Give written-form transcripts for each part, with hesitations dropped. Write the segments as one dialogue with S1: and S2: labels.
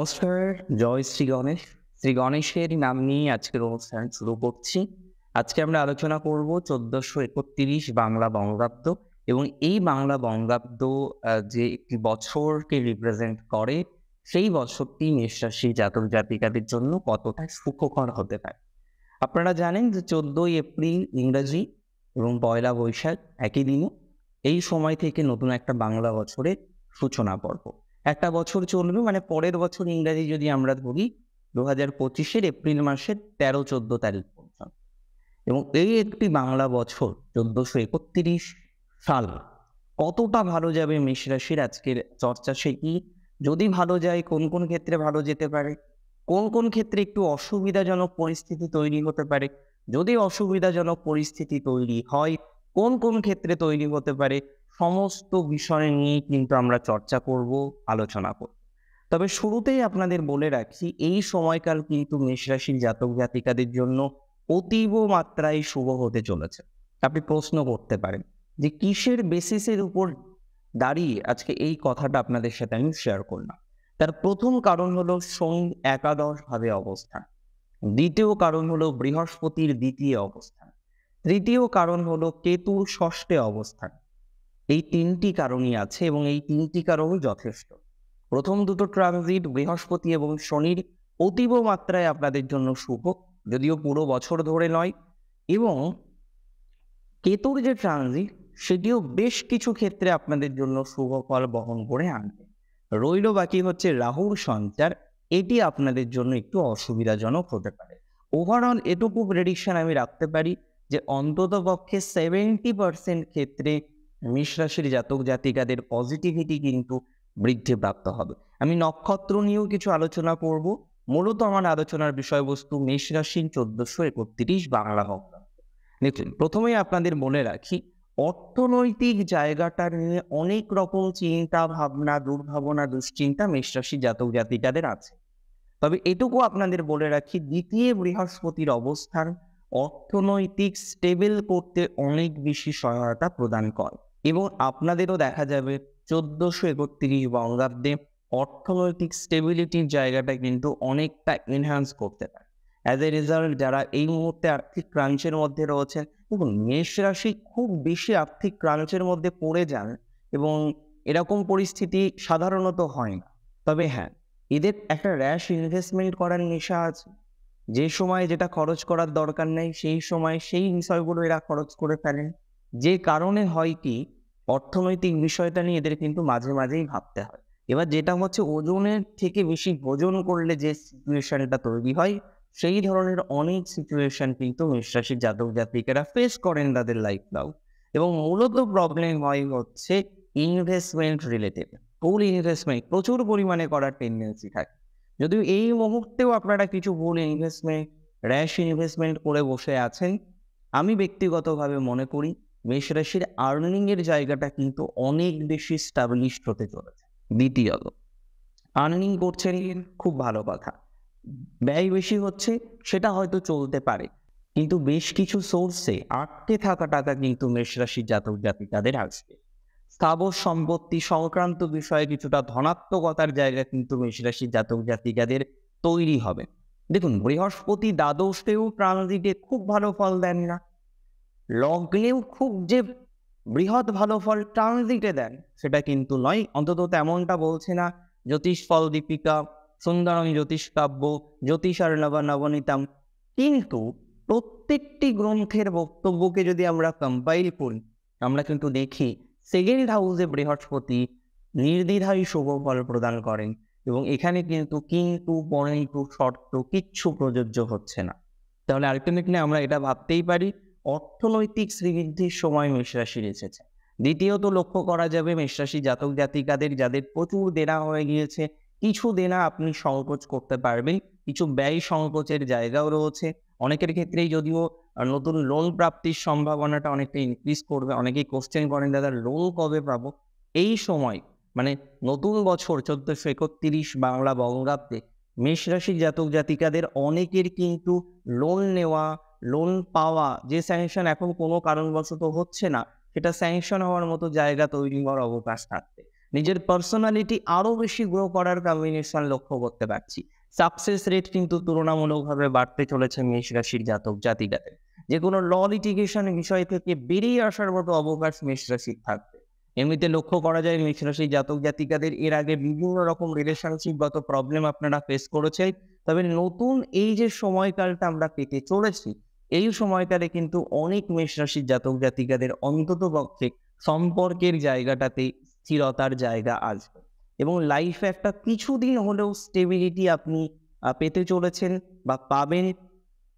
S1: নমস্কার, জয় শ্রী গণেশ। শ্রী গণেশের নাম নিয়ে আজকের অনুষ্ঠান শুরু করছি। আজকে আমরা আলোচনা করব ১৪৩১ বাংলা বঙ্গাব্দ এবং এই বাংলা বঙ্গাব্দ যে একটি বছরকে রিপ্রেজেন্ট করে, সেই বছরটি মেষ রাশির জাতক জাতিকাদের জন্য কতটা সুখকর হতে পারে। আপনারা জানেন যে ১৪ই এপ্রিল ইংরাজি এবং পয়লা বৈশাখ একই দিনে। এই সময় থেকে নতুন একটা বাংলা বছরের সূচনা পর্ব। একটা বছর চলবে, মানে পরের বছর ইংরাজি যদি আমরা ধরি ২০২৫-এর এপ্রিল মাসের ১৩-১৪ তারিখ পর্যন্ত। এবং এই একটি বাংলা বছর ১৪৩১ সাল কতটা ভালো যাবে মেষ রাশির, আজকের চর্চা সেটি। যদি ভালো যায়, কোন কোন ক্ষেত্রে ভালো যেতে পারে, কোন কোন ক্ষেত্রে একটু অসুবিধাজনক পরিস্থিতি তৈরি হতে পারে, যদি অসুবিধাজনক পরিস্থিতি তৈরি হয় কোন কোন ক্ষেত্রে তৈরি হতে পারে, সমস্ত বিষয় নিয়ে কিন্তু আমরা চর্চা করব, আলোচনা করব। তবে শুরুতেই আপনাদের বলে রাখি, এই সময়কাল কিন্তু মেষ রাশির জাতক জাতিকাদের জন্য অতীব মাত্রায় শুভ হতে চলেছে। আপনি প্রশ্ন করতে পারেন যে কিসের বেসিসের উপর দাঁড়িয়ে আজকে এই কথাটা আপনাদের সাথে আমি শেয়ার করলাম। তার প্রথম কারণ হলো শনি একাদশ ভাবে অবস্থান, দ্বিতীয় কারণ হলো বৃহস্পতির দ্বিতীয় অবস্থান, তৃতীয় কারণ হলো কেতুর ষষ্ঠে অবস্থান। এই তিনটি কারণই আছে এবং এই তিনটি কারণই যথেষ্ট। প্রথম দুটো ট্রানজিট বৃহস্পতি এবং শনির অতীব মাত্রায় আপনাদের জন্য শুভ, যদিও পুরো বছর ধরে নয়। এবং কেতুর যে ট্রানজিট, সেটিও বেশ কিছু ক্ষেত্রে আপনাদের জন্য শুভ ফল বহন করে আনবে। রইল বাকি হচ্ছে রাহুর সঞ্চার, এটি আপনাদের জন্য একটু অসুবিধাজনক হতে পারে। ওভারঅল এটুকু প্রেডিকশন আমি রাখতে পারি যে অন্তত পক্ষে 70% ক্ষেত্রে মেষ রাশির জাতক জাতিকাদের পজিটিভিটি কিন্তু বৃদ্ধিপ্রাপ্ত হবে। আমি নক্ষত্র নিয়েও কিছু আলোচনা করব। মূলত আমার আলোচনার বিষয়বস্তু মেষ রাশির ১৪৩১ বাংলা বঙ্গাব্দ। দেখুন, প্রথমেই আপনাদের বলে রাখি, অর্থনৈতিক জায়গাটা নিয়ে অনেক রকম চিন্তা ভাবনা, দুর্ভাবনা, দুশ্চিন্তা মেষ রাশির জাতক জাতিকাদের আছে। তবে এটুকু আপনাদের বলে রাখি, দ্বিতীয় বৃহস্পতির অবস্থান অর্থনৈতিক স্টেবল করতে অনেক বেশি সহায়তা প্রদান করে এবং আপনাদেরও দেখা যাবে ১৪৩১ বঙ্গাব্দে অর্থনৈতিক স্টেবিলিটির জায়গাটা কিন্তু অনেকটা এনহ্যান্স করতে পারে। অ্যাজ এ রেজাল্ট, যারা এই মুহূর্তে আর্থিক ক্রাঞ্চের মধ্যে রয়েছেন, দেখুন মেষ রাশি খুব বেশি আর্থিক ক্রাঞ্চের মধ্যে পড়ে যান এবং এরকম পরিস্থিতি সাধারণত হয় না। তবে হ্যাঁ, এদের একটা র্যাশ ইনভেস্টমেন্ট করার নেশা আছে। যে সময় যেটা খরচ করার দরকার নেই, সেই সময় সেই বিষয়গুলো এরা খরচ করে ফেলেন। যে কারণে হয় কি, অর্থনৈতিক বিষয়টা নিয়ে এদের কিন্তু মাঝে মাঝেই ভাবতে হয়। এবার যেটা হচ্ছে, ওজনের থেকে বেশি ভোজন করলে যে সিচুয়েশনটা তৈরি হয়, সেই ধরনের অনেক সিচুয়েশন কিন্তু মেষ রাশির জাতক জাতিকারা ফেস করেন তাদের লাইফ নাও। এবং মূলত প্রবলেম হয় হচ্ছে ইনভেস্টমেন্ট রিলেটেড। ভুল ইনভেস্টমেন্ট প্রচুর পরিমাণে করার টেন্ডেন্সি থাকে। যদিও এই মুহূর্তেও আপনারা কিছু ভুল ইনভেস্টমেন্ট, র্যাশ ইনভেস্টমেন্ট করে বসে আছেন, আমি ব্যক্তিগতভাবে মনে করি মেষ রাশির আর্নিং এর জায়গাটা কিন্তু অনেক বেশি স্টাবলিশড হতে চলেছে। দ্বিতীয়ত, আর্নিং করছেন, খুব ভালো কথা। ব্যয় বেশি হচ্ছে, সেটা হয়তো চলতে পারে, কিন্তু বেশ কিছু সোর্সে আটকে থাকা টাকা কিন্তু মেষ রাশির জাতক জাতিকাদের আসবে। স্থাবর সম্পত্তি সংক্রান্ত বিষয়ে কিছুটা ধনাত্মকতার জায়গা কিন্তু মেষ রাশির জাতক জাতিকাদের তৈরি হবে। দেখুন, বৃহস্পতি দ্বাদশেও ট্রানজিটে খুব ভালো ফল দেন না, লগ্নেও খুব যে বৃহৎ ভালো ফল ট্রানজিটে দেন সেটা কিন্তু নয়। অন্তত তেমনটা বলছে না জ্যোতিষ ফল দীপিকা, সুন্দরম জ্যোতিষ কাব্য, জ্যোতিষার নবনীতাম। কিন্তু প্রত্যেকটি গ্রন্থের বক্তব্যকে যদি আমরা কম্পাইল করি, আমরা কিন্তু দেখি সেকেন্ড হাউসে বৃহস্পতি নির্দ্বিধায় শুভ ফল প্রদান করেন এবং এখানে কিন্তু পরন্তু শর্ত কিচ্ছু প্রযোজ্য হচ্ছে না। তাহলে আলটিমেটলি আমরা এটা ভাবতেই পারি, অর্থনৈতিক শ্রীবৃদ্ধির সময় মেষ রাশির এসেছে। দ্বিতীয়ত, লক্ষ্য করা যাবে মেষ রাশি জাতক জাতিকাদের যাদের প্রচুর দেনা হয়ে গিয়েছে, কিছু দেনা আপনি সংকোচ করতে পারবেন, কিছু ব্যয় সংকোচের জায়গাও রয়েছে। অনেকের ক্ষেত্রেই যদিও নতুন লোন প্রাপ্তির সম্ভাবনাটা অনেকটা ইনক্রিজ করবে। অনেকেই কোশ্চেন করেন, দাদা লোন কবে পাবো? এই সময়, মানে নতুন বছর ১৪৩১ বাংলা বঙ্গাব্দে মেষ রাশির জাতক জাতিকাদের অনেকের কিন্তু লোন নেওয়া, লোন পাওয়া, যে স্যাংশন এখন কোনো কারণবশত হচ্ছে না, সেটা স্যাংশন হওয়ার মতো জায়গা তৈরি হওয়ার অবকাশ থাকবে। নিজের পার্সোনালিটি আরো বেশি গ্রো করার কম্বিনেশন লক্ষ্য করতে পারছি। সাকসেস রেট কিন্তু তুলনামূলকভাবে বাড়তে চলেছে মেষ রাশির জাতক জাতিকাদের। যে কোনো ল লিটিগেশন বিষয় থেকে বেরিয়ে আসার মতো অবকাশ মেষ রাশির থাকবে। এমনিতে লক্ষ্য করা যায় মেষ রাশির জাতক জাতিকাদের এর আগে বিভিন্ন রকম রিলেশনশিপগত প্রবলেম আপনারা ফেস করেছেন। তবে নতুন এই যে সময়কালটা আমরা পেতে চলেছি, এই সময়কালে কিন্তু অনেক মেষ রাশির জাতক জাতিকাদের অন্ততপক্ষে সম্পর্কের জায়গাটাতে স্থিরতার জায়গা আসবে এবং লাইফে একটা কিছুদিন হলেও স্টেবিলিটি আপনি পেতে চলেছেন বা পাবেন।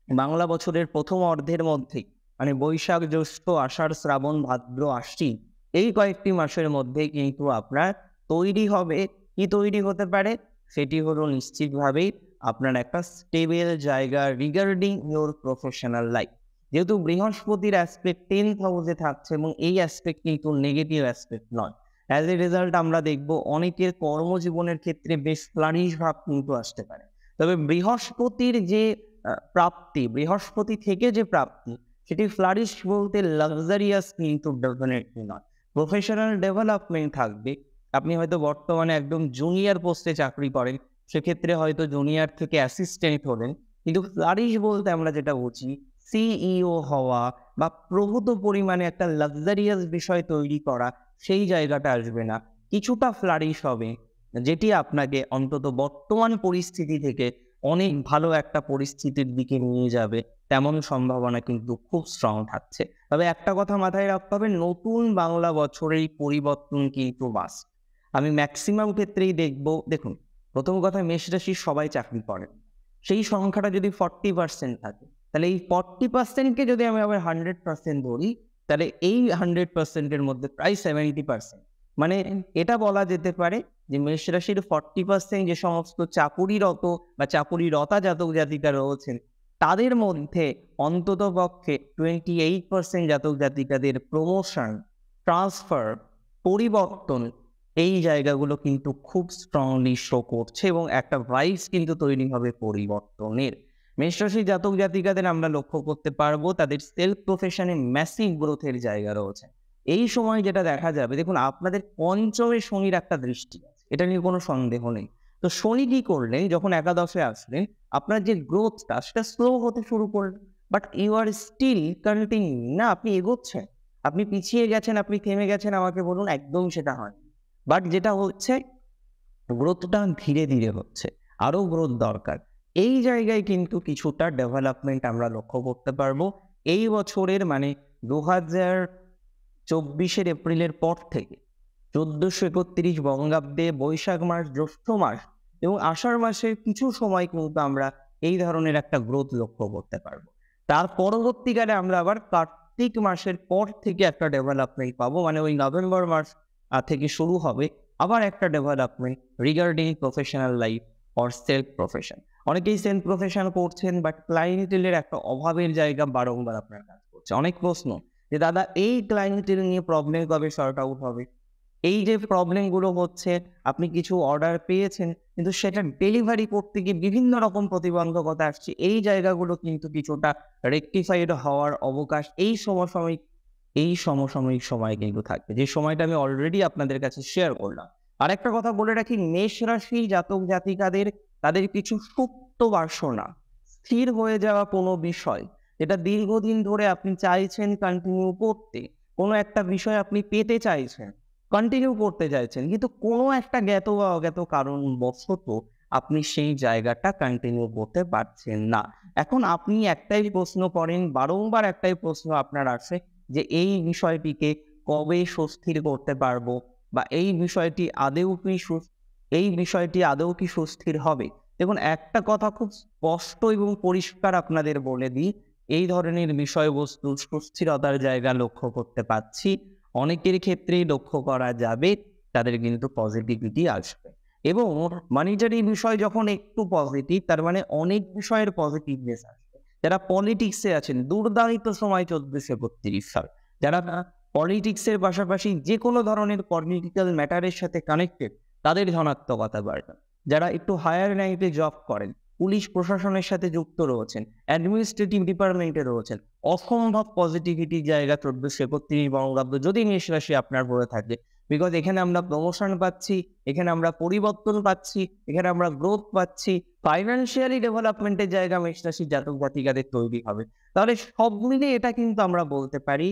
S1: বাংলা বছরের প্রথম অর্ধের মধ্যেই, মানে বৈশাখ জ্যৈষ্ঠ আষাঢ় শ্রাবণ ভাদ্র আশ্বিন, এই কয়েকটি মাসের মধ্যেই কিন্তু আপনার তৈরি হবে। কি তৈরি হতে পারে? সেটি হলো নিশ্চিতভাবেই আপনার একটা স্টেবল জায়গা রিগার্ডিং ইউর প্রফেশনাল লাইফ। যেহেতু বৃহস্পতির অ্যাসপেক্ট 10th হাউসে থাকছে এবং এই অ্যাসপেক্ট কিন্তু নেগেটিভ অ্যাসপেক্ট নয়। অ্যাজ এ রেজাল্ট আমরা দেখব অনেকের কর্মজীবনের ক্ষেত্রে বেশ ফ্লারিশ ভাব কিন্তু আসতে পারে। তবে বৃহস্পতির যে প্রাপ্তি, বৃহস্পতি থেকে যে প্রাপ্তি, সেটি ফ্লারিশ বলতে লাক্সারিয়াস কিন্তু ডেফিনেটলি নয়। প্রফেশনাল ডেভেলপমেন্ট থাকবে। আপনি হয়তো বর্তমানে একদম জুনিয়র পোস্টে চাকরি করেন, সেক্ষেত্রে হয়তো জুনিয়র থেকে অ্যাসিস্ট্যান্ট হলেন। কিন্তু ফ্লারিশ বলতে আমরা যেটা বুঝি সিইও হওয়া বা প্রভূত পরিমাণে একটা লাক্সারিয়াস বিষয় তৈরি করা, সেই জায়গাটা আসবে না। কিছুটা ফ্লারিশ হবে, যেটি আপনাকে অন্তত বর্তমান পরিস্থিতি থেকে অনেক ভালো একটা পরিস্থিতির দিকে নিয়ে যাবে, তেমন সম্ভাবনা কিন্তু খুব স্ট্রং থাকছে। তবে একটা কথা মাথায় রাখতে হবে, নতুন বাংলা বছরের পরিবর্তন কিন্তু মাস্ট। আমি ম্যাক্সিমাম ক্ষেত্রেই দেখুন, প্রথম কথা মেষ রাশির সবাই চাকরি করেন। সেই সংখ্যাটা যদি 40% থাকে, তাহলে এই 40%কে যদি আমি আবার 100% ধরি, তাহলে এই 100%-এর মধ্যে প্রায় 70%, মানে এটা বলা যেতে পারে যে মেষ রাশির 40% যে সমস্ত চাকুরিরত বা চাকুরিরতা জাতক জাতিকা রয়েছেন, তাদের মধ্যে অন্তত পক্ষে 28% জাতক জাতিকাদের প্রমোশন, ট্রান্সফার, পরিবর্তন, এই জায়গাগুলো কিন্তু খুব স্ট্রংলি শো করছে এবং একটা ভাইবস কিন্তু তৈরি হবে পরিবর্তনের। মেষ রাশির জাতক জাতিকাদের আমরা লক্ষ্য করতে পারবো তাদের সেলফ প্রফেশনে ম্যাসিভ গ্রোথের জায়গা রয়েছে। এই সময় যেটা দেখা যাবে, দেখুন আপনাদের পঞ্চমে শনির একটা দৃষ্টি আছে, এটা নিয়ে কোনো সন্দেহ নেই। তো শনি কি করলেন, যখন একাদশে আসলেন, আপনার যে গ্রোথটা সেটা স্লো হতে শুরু করলেন, but you are still continue, না আপনি এগোচ্ছেন। আপনি পিছিয়ে গেছেন, আপনি থেমে গেছেন আমাকে বলুন, একদম সেটা হয়। বাট যেটা হচ্ছে, গ্রোথটা ধীরে ধীরে হচ্ছে, আরো গ্রোথ দরকার। এই জায়গায় কিন্তু কিছুটা ডেভেলপমেন্ট আমরা লক্ষ্য করতে পারবো এই বছরের, মানে 2024 এপ্রিলের পর থেকে 1431 বঙ্গাব্দে বৈশাখ মাস, জ্যৈষ্ঠ মাস এবং আষাঢ় মাসের কিছু সময় কিন্তু আমরা এই ধরনের একটা গ্রোথ লক্ষ্য করতে পারবো। তার পরবর্তীকালে আমরা আবার কার্তিক মাসের পর থেকে একটা ডেভেলপমেন্ট পাবো, মানে ওই নভেম্বর মাস থেকে শুরু হবে আবার একটা development regarding professional life or self profession. অনেকেই সেলফ প্রফেশন করছেন, বাট ক্লায়েন্টেলের একটা অভাবের জায়গা বারংবার আপনার কাজ করছে। অনেক প্রশ্ন যে দাদা এই ক্লায়েন্টেল নিয়ে প্রবলেম কবে সর্ট আউট হবে? এই যে প্রবলেমগুলো হচ্ছে, আপনি কিছু অর্ডার পেয়েছেন কিন্তু সেটা ডেলিভারি করতে গিয়ে বিভিন্ন রকম প্রতিবন্ধকতা আসছে, এই জায়গাগুলো কিন্তু কিছুটা রেকটিফাইড হওয়ার অবকাশ এই সমসাময়িক সময় কিন্তু থাকবে, যে সময়টা আমি অলরেডি আপনাদের কাছে শেয়ার করলাম। আর একটা কথা বলে রাখি, মেষ রাশি জাতক জাতিকাদের তাদের কিছু সুপ্ত বাসনা, স্থির হয়ে যাওয়া কোনো বিষয়, যেটা দীর্ঘদিন ধরে আপনি চাইছেন কন্টিনিউ করতে, কোনো একটা বিষয় আপনি পেতে চাইছেন, কন্টিনিউ করতে চাইছেন, কিন্তু কোনো একটা জ্ঞাত বা অজ্ঞাত কারণবশত আপনি সেই জায়গাটা কন্টিনিউ করতে পারছেন না। এখন আপনি একটাই প্রশ্ন করেন, বারংবার একটাই প্রশ্ন আপনার আসে যে এই বিষয়টিকে কবে সুস্থির করতে পারবো, বা এই বিষয়টি আদৌ কি সুস্থির হবে? দেখুন, একটা কথা খুব স্পষ্ট এবং পরিষ্কার আপনাদের বলে দিই, এই ধরনের বিষয়বস্তু সুস্থিরতার জায়গা লক্ষ্য করতে পাচ্ছি। অনেকের ক্ষেত্রেই লক্ষ্য করা যাবে তাদের কিন্তু পজিটিভিটি আসবে, এবং মানিটারি বিষয় যখন একটু পজিটিভ, তার মানে অনেক বিষয়ের পজিটিভনেস আসবে। যারা পলিটিক্সে আছেন, দুর্দান্ত সময় 1431 সাল। যারা পলিটিক্সের পাশাপাশি যে কোনো ধরনের পলিটিক্যাল ম্যাটারের সাথে কানেক্টেড, তাদের ধনাত্মকতা বাড়বে। যারা একটু হায়ার র্যাঙ্কে জব করেন, পুলিশ প্রশাসনের সাথে যুক্ত রয়েছেন, অ্যাডমিনিস্ট্রেটিভ ডিপার্টমেন্টে রয়েছেন, অসম্ভব পজিটিভিটির জায়গা 1431 বঙ্গাব্দ যদি মেষ রাশি আপনার পড়ে থাকে, বিকজ এখানে আমরা প্রমোশন পাচ্ছি, এখানে আমরা পরিবর্তন পাচ্ছি, এখানে আমরা গ্রোথ পাচ্ছি, ফাইন্যান্সিয়ালি ডেভেলপমেন্টের জায়গা মেষ রাশির জাতক জাতিকাদের তৈরি হবে। তাহলে সব মিলিয়ে এটা কিন্তু আমরা বলতে পারি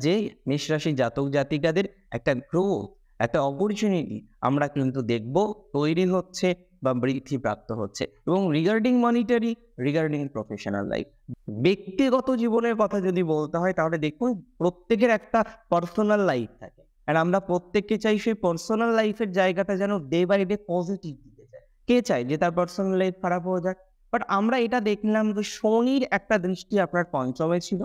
S1: যে মেষ রাশির জাতক জাতিকাদের একটা গ্রোথ, একটা অপরচুনিটি আমরা কিন্তু দেখব তৈরি হচ্ছে বা বৃদ্ধি প্রাপ্ত হচ্ছে। এবং regarding monetary, regarding professional life, ব্যক্তিগত জীবনের কথা যদি বলতে হয় তাহলে দেখুন প্রত্যেকের একটা পার্সোনাল লাইফ থাকে, আর আমরা প্রত্যেককে চাই সেই পার্সোনাল লাইফের জায়গাটা যেন ডে বাই ডে পজিটিভ দিতে চায়। কে চায় যে তার পার্সোনাল লাইফ খারাপ হয়ে যাক? বাট আমরা এটা দেখলাম যে শনির একটা দৃষ্টি আপনার পঞ্চমে ছিল,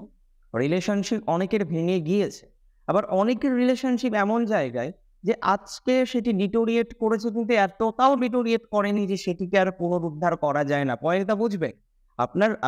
S1: রিলেশনশিপ অনেকের ভেঙে গিয়েছে, আবার অনেকের রিলেশনশিপ এমন জায়গায় যে আজকে সেটি ডিটোরিয়েট করেছে কিন্তু এতটাও ডিটোরিয়েট করেনি যে সেটিকে আর পুনরুদ্ধার করা যায় না। পয়েন্টটা বুঝবেন?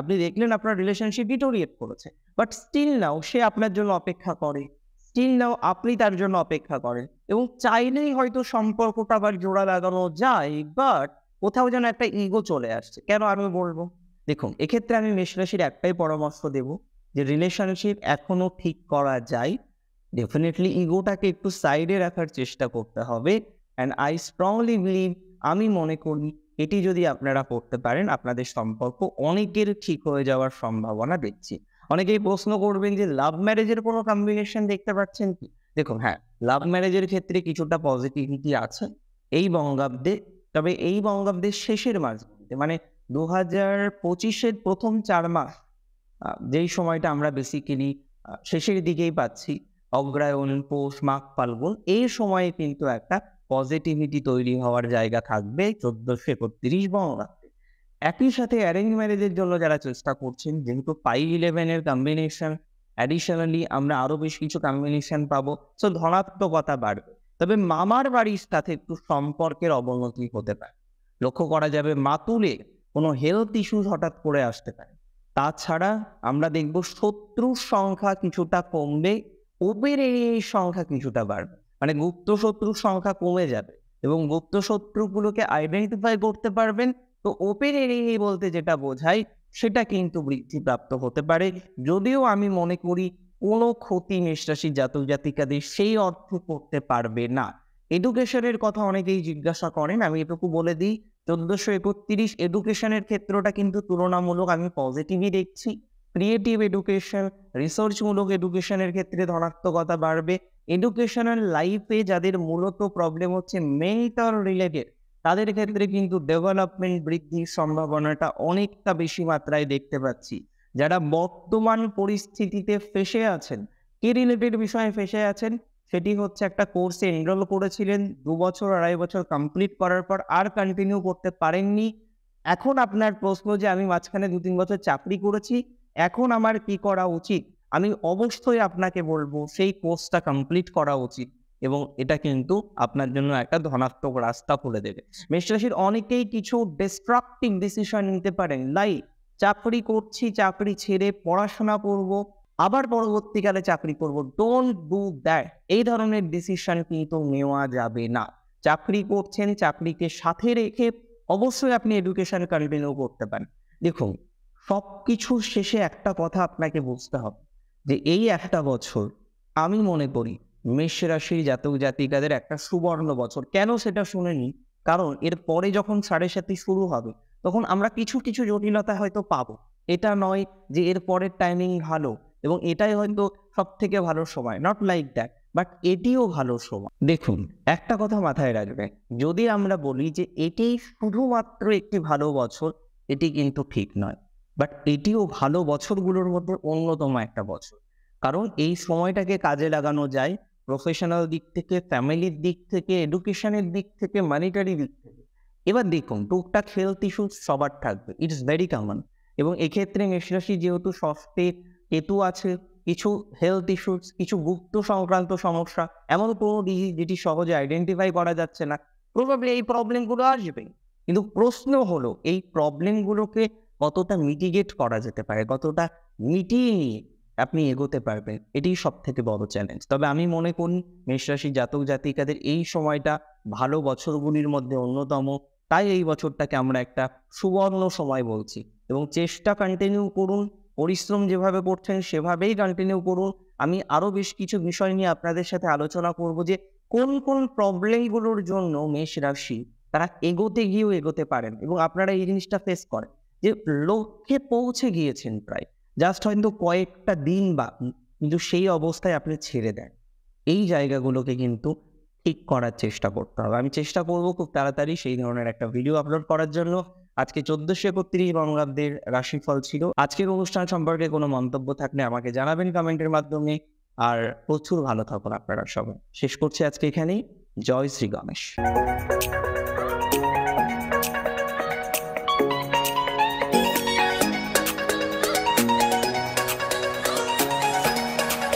S1: আপনি দেখলেন আপনার রিলেশনশিপ ডিটোরিয়েট করেছে, বাট স্টিল নাও সে আপনার জন্য অপেক্ষা করে, স্টিল নাও আপনি তার জন্য অপেক্ষা করেন, এবং চাইলেই হয়তো সম্পর্কটা আবার জোড়া লাগানো যায়, বাট কোথাও যেন একটা ইগো চলে আসছে। কেন আমি বলবো? দেখুন, এক্ষেত্রে আমি মেষ রাশির একটাই পরামর্শ দেব যে রিলেশনশিপ এখনো ঠিক করা যায়, ডেফিনেটলি ইগোটাকে একটু সাইডে রাখার চেষ্টা করতে হবে। অ্যান্ড আই স্ট্রংলি বিলিভ, আমি মনে করি এটি যদি আপনারা করতে পারেন আপনাদের সম্পর্ক অনেকের ঠিক হয়ে যাওয়ার সম্ভাবনা দেখছি। অনেকেই প্রশ্ন করবেন যে লাভ ম্যারেজের কোনো কম্বিনেশন দেখতে পাচ্ছেন কি? দেখুন, হ্যাঁ, লাভ ম্যারেজের ক্ষেত্রে কিছুটা পজিটিভিটি আছে এই বঙ্গাব্দে, তবে এই বঙ্গাব্দের শেষের মাসগুলিতে, মানে 2025-এর প্রথম 4 মাস, যেই সময়টা আমরা বেসিক্যালি শেষের দিকেই পাচ্ছি, অগ্রহায়ণ, পৌষ, মাঘ, ফাল্গুন, এই সময়ে কিন্তু একটা পজিটিভিটি তৈরি হওয়ার জায়গা থাকবে 1431 বঙ্গাব্দে। একই সাথে অ্যারেঞ্জ ম্যারেজের জন্য যারা চেষ্টা করছেন, যেহেতু 5-11 এর কম্বিনেশন, অ্যাডিশনালি আমরা আরো বেশ কিছু কম্বিনেশন পাবো, সো ধনাত্মকতা বাড়বে। তবে মামার বাড়ির সাথে একটু সম্পর্কের অবনতি হতে পারে, লক্ষ্য করা যাবে মাতুলে কোনো হেলথ ইস্যুস হঠাৎ করে আসতে পারে। তাছাড়া আমরা দেখব শত্রুর সংখ্যা কিছুটা কমবে, ওপের এনিমির সংখ্যা কিছুটা বাড়বে, মানে গুপ্ত শত্রুর সংখ্যা কমে যাবে এবং গুপ্ত শত্রুগুলোকে আইডেন্টিফাই করতে পারবেন। তো ওপেন এনিমি বলতে যেটা বোঝায় সেটা কিন্তু বৃদ্ধিপ্রাপ্ত হতে পারে, যদিও আমি মনে করি কোনো ক্ষতি মেষ রাশির জাতক জাতিকাদের সেই অর্থে করতে পারবে না। এডুকেশনের কথা অনেকেই জিজ্ঞাসা করেন, আমি এটুকু বলে দিই 1431 এডুকেশনের ক্ষেত্রটা কিন্তু তুলনামূলক আমি পজিটিভই দেখছি। ক্রিয়েটিভ এডুকেশন, রিসার্চমূলক এডুকেশনের ক্ষেত্রে ধনাত্মকতা বাড়বে। এডুকেশনাল লাইফে যাদের মূলত প্রবলেম হচ্ছে মেন্টাল রিলেটেড, তাদের ক্ষেত্রে কিন্তু ডেভেলপমেন্ট বৃদ্ধির সম্ভাবনাটা অনেকটা বেশি মাত্রায় দেখতে পাচ্ছি। যারা বর্তমান পরিস্থিতিতে ফেঁসে আছেন, কি রিলেটেড বিষয়ে ফেঁসে আছেন, সেটি হচ্ছে একটা কোর্সে এনরোল করেছিলেন, 2 বছর 2.5 বছর কমপ্লিট করার পর আর কন্টিনিউ করতে পারেননি। এখন আপনার প্রশ্ন যে আমি মাঝখানে 2-3 বছর চাকরি করেছি, এখন আমার কি করা উচিত? আমি অবশ্যই আপনাকে বলবো সেই কোর্সটা কমপ্লিট করা উচিত, এবং এটা কিন্তু আপনার জন্য একটা ধনাত্মক রাস্তা খুলে দেবে। মেষ রাশির অনেকেই কিছু ডিস্ট্রাকটিভ ডিসিশন নিতে পারেন, লাইক চাকরি করছি, চাকরি ছেড়ে পড়াশোনা করব, আবার পরবর্তীকালে চাকরি করব। Don't do that. এই ধরনের ডিসিশন কিন্তু নেওয়া যাবে না। চাকরি করছেন, চাকরিকে সাথে রেখে অবশ্যই আপনি এডুকেশন কন্টিনিউ করতে পারেন। দেখুন, সবকিছুর শেষে একটা কথা আপনাকে বুঝতে হবে যে এই একটা বছর আমি মনে করি মেষ রাশির জাতক জাতিকাদের একটা সুবর্ণ বছর। কেন সেটা শুনে নিন। কারণ এর পরে যখন 7.5 শুরু হবে তখন আমরা কিছু কিছু জটিলতা হয়তো পাবো। এটা নয় যে এর পরের টাইমিং ভালো এবং এটাই হয়তো সব থেকে ভালো সময়, নট লাইক দ্যাট, বাট এটিও ভালো সময়। দেখুন, একটা কথা মাথায় রাখবেন, যদি আমরা বলি যে এটি শুধুমাত্র একটি ভালো বছর, এটি কিন্তু ঠিক নয়, বাট এটিও ভালো বছরগুলোর মধ্যে অন্যতম একটা বছর। কারণ এই সময়টাকে কাজে লাগানো যায় প্রফেশনাল দিক থেকে, ফ্যামিলির দিক থেকে, এডুকেশনের দিক থেকে, মানিটারি দিক থেকে। এবার দেখুন, টুকটাক হেলথ ইস্যু সবার থাকবে, ইটস ভেরি কমন। এবং এক্ষেত্রে মেষ রাশি যেহেতু ষষ্ঠে কেতু আছে, কিছু হেলথ ইস্যুস, কিছু গুপ্ত সংক্রান্ত সমস্যা, এমন কোনো ডিজিজ যেটি সহজে আইডেন্টিফাই করা যাচ্ছে না, প্রবাবলি এই প্রবলেমগুলো আসবে। কিন্তু প্রশ্ন হলো এই প্রবলেমগুলোকে কতটা মিটিগেট করা যেতে পারে, কতটা মিটিয়ে নিয়ে আপনি এগোতে পারবেন, এটি সব থেকে বড় চ্যালেঞ্জ। তবে আমি মনে করি মেষ রাশি জাতক জাতিকাদের এই সময়টা ভালো বছরগুলির মধ্যে অন্যতম, তাই এই বছরটাকে আমরা একটা সুবর্ণ সময় বলছি। এবং চেষ্টা কন্টিনিউ করুন, পরিশ্রম যেভাবে করছেন সেভাবেই কন্টিনিউ করুন। আমি আরো বেশ কিছু বিষয় নিয়ে আপনাদের সাথে আলোচনা করব যে কোন কোন প্রবলেমগুলোর জন্য মেষ রাশি তারা এগোতে গিয়েও এগোতে পারেন এবং আপনারা এই জিনিসটা ফেস করেন যে লক্ষ্যে পৌঁছে গিয়েছেন প্রায়, জাস্ট হয়তো কয়েকটা দিন বাকি, কিন্তু সেই অবস্থায় আপনি ছেড়ে দেন। এই জায়গাগুলোকে কিন্তু ঠিক করার চেষ্টা করতে হবে। আমি চেষ্টা করব খুব তাড়াতাড়ি সেই ধরনের একটা ভিডিও আপলোড করার জন্য। আজকে 1431 বঙ্গাব্দের রাশিফল ছিল। আজকের অনুষ্ঠান সম্পর্কে কোনো মন্তব্য থাকলে আমাকে জানাবেন কমেন্টের মাধ্যমে। আর প্রচুর ভালো থাকুন আপনারা সবাই। শেষ করছি আজকে এখানেই। জয় শ্রী গণেশ।